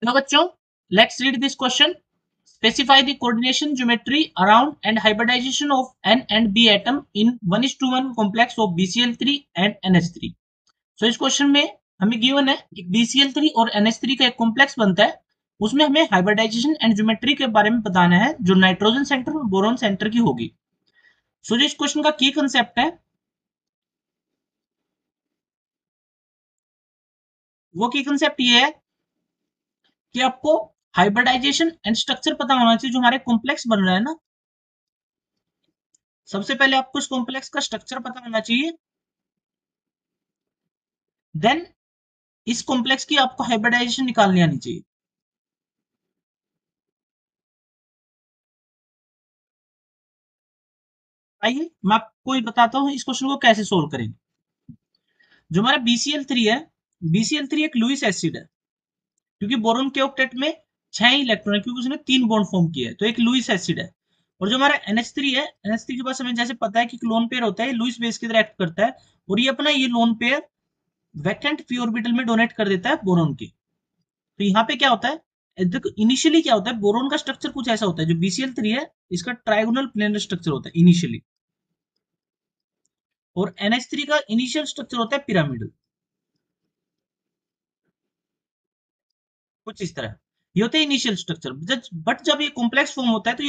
तो बच्चों let's read this question. Specify the coordination geometry around and hybridization of N and B atom in 1:1 complex of BCl3 and NH3. So इस question में हमें given है कि BCl3 और NH3 का एक कॉम्प्लेक्स बनता है, उसमें हमें हाइब्रिडाइजेशन एंड ज्योमेट्री के बारे में बताना है जो नाइट्रोजन सेंटर और बोरॉन सेंटर की होगी. सो जो इस क्वेश्चन का की कंसेप्ट है वो की कंसेप्ट ये है कि आपको हाइब्रिडाइजेशन एंड स्ट्रक्चर पता होना चाहिए. जो हमारे कॉम्प्लेक्स बन रहा है ना, सबसे पहले आपको इस कॉम्प्लेक्स का स्ट्रक्चर पता होना चाहिए. देन इस कॉम्प्लेक्स की आपको हाइब्रिडाइजेशन निकालनी आनी चाहिए. आइए मैं आपको बताता हूं इस क्वेश्चन को कैसे सोल्व करेंगे. जो हमारा BCl3 है, BCl3 एक लुईस एसिड है क्योंकि बोरोन के ऑक्टेट में 6 इलेक्ट्रॉन है क्योंकि उसने 3 बॉन्ड फॉर्म किया है, तो एक लुईस एसिड है. और जो हमारा NH3 है, NH3 के पास हमें जैसे पता है कि लोन पेयर होता है, लुईस बेस की तरह एक्ट करता है और ये अपना ये lone pair vacant P orbital में डोनेट कर देता है बोरोन के. तो यहाँ पे क्या होता है, देखो इनिशियली क्या होता है, बोरोन का स्ट्रक्चर कुछ ऐसा होता है. जो BCl3 है इसका ट्राइगोनल प्लेनर स्ट्रक्चर होता है इनिशियली, और NH3 का इनिशियल स्ट्रक्चर होता है पिरामिडल, कुछ इस तरह. ये होते हैं इनिशियल स्ट्रक्चर. बट जब ये कॉम्प्लेक्स फॉर्म होता है तो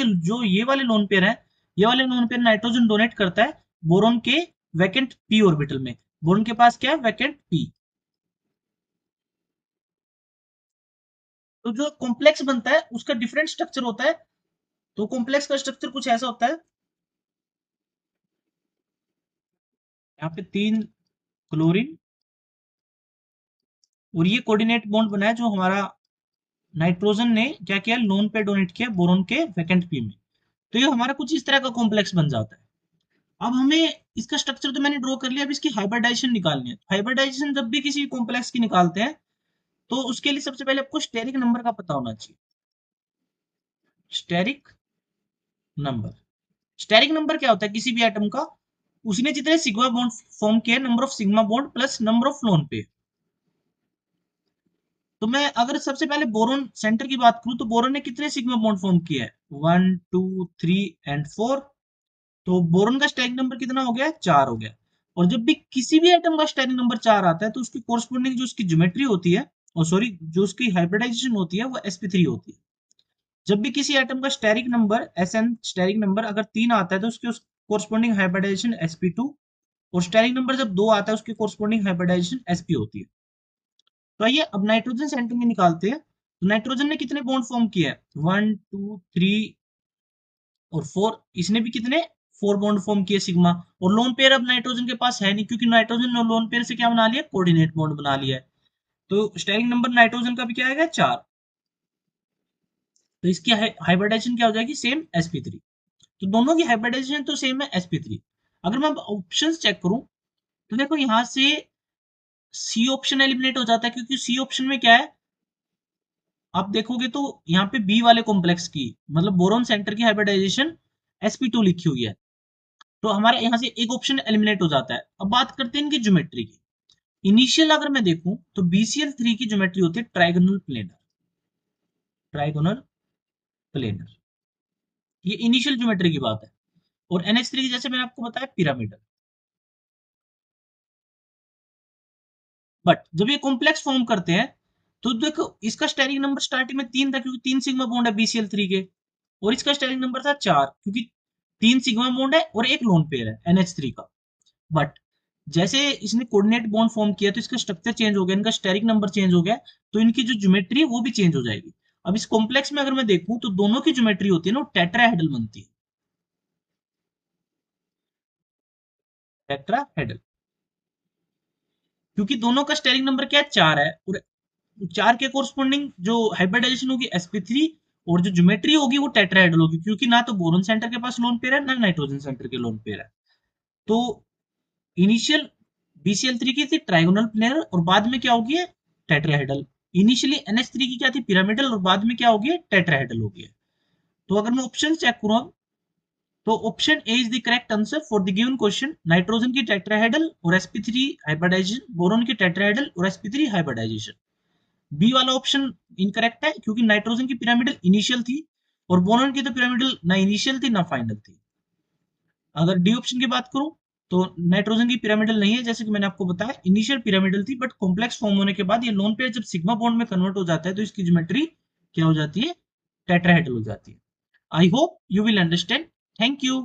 ये वाले लोन पेयर है, ये वाले लोन पेयर नाइट्रोजन डोनेट करता है बोरोन के वैकेंट पी ऑर्बिटल में. बोरोन के पास क्या है, वैकेंट पी. तो जो कॉम्प्लेक्स बनता है उसका डिफरेंट स्ट्रक्चर होता है. तो कॉम्प्लेक्स का स्ट्रक्चर कुछ ऐसा होता है, यहाँ पे 3 क्लोरीन और ये कोऑर्डिनेट बॉन्ड बना है जो हमारा नाइट्रोजन ने क्या किया, लोन पे डोनेट किया बोरोन के वैकेंट पी में. तो ये हमारा कुछ इस तरह का कॉम्प्लेक्स बन जाता है. अब हमें इसका स्ट्रक्चर तो मैंने ड्रॉ कर लिया, अब इसकी हाइब्रिडाइजेशन निकालनी है. हाइब्रिडाइजेशन जब भी किसी कॉम्प्लेक्स की निकालते हैं तो उसके लिए सबसे पहले आपको स्टेरिक नंबर का पता होना चाहिए. स्टेरिक नंबर, स्टेरिक नंबर क्या होता है किसी भी एटम का, उसने जितने सिग्मा बॉन्ड फॉर्म किए, number of sigma bond plus number of lone pair. तो मैं अगर सबसे पहले बोरोन सेंटर की बात करूं तो बोरोन ने कितने सिग्मा बॉन्ड फॉर्म किए हैं, 1 2 3 एंड 4. तो बोरोन का स्टेरिक नंबर कितना हो गया, 4 हो गया. और जब भी किसी भी एटम का स्टेरिक नंबर 4 आता है तो उसकी कोरस्पोंडिंग जो उसकी ज्योमेट्री होती है, और सॉरी जो उसकी हाइब्रिडाइजेशन होती है वो sp3 होती है. जब भी किसी एटम का steric number Sn steric number अगर 3 आता है तो उसकी कोरस्पोंडिंग हाइब्रिडाइजेशन sp2, और स्टेरिक नंबर जब 2 आता है उसकी कोरस्पोंडिंग हाइब्रिडाइजेशन sp होती है. तो आइए अब नाइट्रोजन सेंटर में निकालते हैं. तो नाइट्रोजन ने कितने बॉन्ड फॉर्म किया है, 1 2 3 और 4. इसने भी कितने, 4 बॉन्ड फॉर्म किए सिग्मा. और लोन पेयर अब नाइट्रोजन के पास है नहीं क्योंकि नाइट्रोजन ने लोन पेयर से क्या बना लिया, कोऑर्डिनेट बॉन्ड बना लिया है. तो स्टेरिक नंबर नाइट्रोजन का भी क्या आएगा, 4. तो इसकी हाइब्रिडाइजेशन क्या हो जाएगी, सेम sp3. तो दोनों की हाइब्रिडाइजेशन तो सेम है sp3. अगर मैं ऑप्शंस चेक करूं तो देखो यहां से सी ऑप्शन एलिमिनेट हो जाता है क्योंकि सी ऑप्शन में क्या है, आप देखोगे तो यहाँ पे बी वाले कॉम्प्लेक्स की मतलब बोरोन सेंटर की हाइब्रिडाइजेशन sp2 लिखी हुई है. तो हमारे यहाँ से एक ऑप्शन एलिमिनेट हो जाता है. अब बात करते हैं इनकी ज्योमेट्री की. इनिशियल अगर मैं देखूं तो BCl3 की ज्योमेट्री होती है ट्राइगोनल प्लेनर, ट्राइगोनल प्लेनर. ये इनिशियल ज्योमेट्री की बात है. और NH3 की जैसे मैंने आपको बताया पिरामिडल. बट जब ये कॉम्प्लेक्स फॉर्म करते हैं तो देखो इसका स्टेरिक नंबर स्टार्टिंग में 3 था क्योंकि 3 सिग्मा बॉन्ड है BCl3 के, और इसका स्टेरिक नंबर था 4 क्योंकि 3 सिग्मा बॉन्ड है और एक लोन पेयर है NH3 का. बट जैसे इसने कोऑर्डिनेट बॉन्ड फॉर्म किया तो इसका स्ट्रक्चर चेंज हो गया, इनका स्टेरिक नंबर चेंज हो गया, तो इनकी जो ज्योमेट्री है वो भी चेंज हो जाएगी. अब इस कॉम्प्लेक्स में अगर मैं देखूं तो दोनों की ज्योमेट्री होती है ना, टेट्राहेड्रल बनती है, टेट्राहेड्रल. क्योंकि दोनों का स्टेरिक नंबर क्या है, 4 है, और 4 के कोरस्पोंडिंग जो हाइब्रिडाइजेशन होगी sp3, और जो ज्योमेट्री होगी वो टेट्राहेड्रल होगी क्योंकि ना तो बोरोन सेंटर के पास लोन पेयर है ना नाइट्रोजन सेंटर के लोन पेयर है. तो इनिशियल BCl3 की थी ट्राइगोनल प्लेनर और बाद में क्या होगी टेट्राहेड्रल. इनिशियली NH3 की क्या थी, पिरामिडल, और बाद में क्या होगी, टेट्राहेड्रल होगी. तो अगर मैं ऑप्शन चेक करूं तो option A is the correct answer for the given question. Nitrogen की टेट्राहेड्रल और sp3 हाइब्रिडाइजेशन, बोरोन की टेट्राहेड्रल और sp3 हाइब्रिडाइजेशन. बी वाला ऑप्शन इनकरेक्ट है क्योंकि नाइट्रोजन की पिरामिडल इनिशियल थी और बोरॉन की तो पिरामिडल ना इनिशियल थी ना फाइनल थी। अगर डी ऑप्शन की बात करूं तो नाइट्रोजन की पिरामिडल नहीं है, जैसे कि मैंने आपको बताया इनिशियल पिरामिडल थी, बट कॉम्प्लेक्स फॉर्म होने के बाद ये लोन पेयर जब सिग्मा बॉन्ड में कन्वर्ट हो जाता है तो इसकी ज्योमेट्री क्या हो जाती है, टेट्राहेड्रल हो जाती है। I hope you will understand. Thank you.